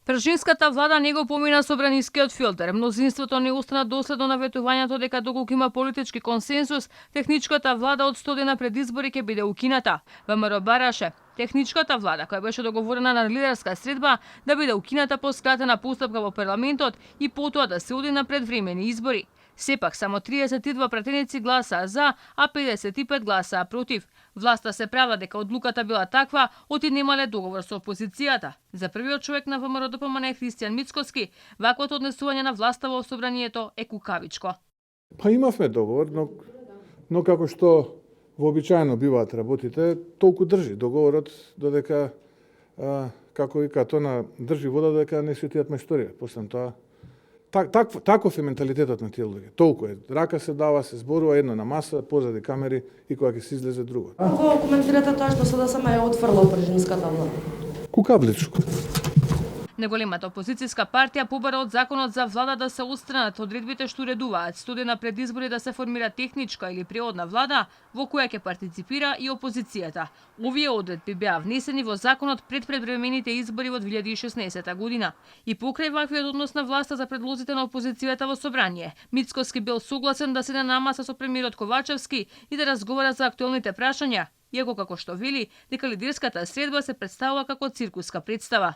Пржинската влада не го помина собранискиот филтер. Мнозинството не остана доследно на ветувањето дека доколку има политички консенсус, техничката влада од 100 дена пред избори ќе биде укината. ВМРО бараше техничката влада, која беше договорена на лидерска средба, да биде укината по скратена постапка во парламентот и потоа да се оди на предвремени избори. Сепак, само 32 пратеници гласаа за, а 55 гласаа против. Власта се правила дека одлуката била таква, оти немале договор со опозицијата. За првиот човек на ВМРО ДПМН Христијан Мицкоски, ваквото однесување на власта во собранието е кукавичко. Па имавме договор, но како што вообичаено биваат работите, толку држи договорот додека како вика тоа држи вода додека не светијат мајсторија. После тоа таков е менталитетот на тие луѓе. Толку е. Рака се дава, се зборува едно на маса, позади камери и кога ќе се излезе друго. Како коментирате тоа што СДСМ е отфрла пржинската влада? Кукавличко. Неголемата опозицијска партија побара од законот за влада да се отстранат одредбите што уредуваат 100 дена пред избори да се формира техничка или приодна влада во која ќе партиципира и опозицијата. Овие одредби беа внесени во законот пред предвремените избори во 2016 година. И покрај ваквиот однос на власта за предлозите на опозицијата во собрание, Мицкоски бил согласен да седне на маса со премиерот Ковачевски и да разговара за актуелните прашања, иако како што вели дека лидерската средба се представува како циркуска представа.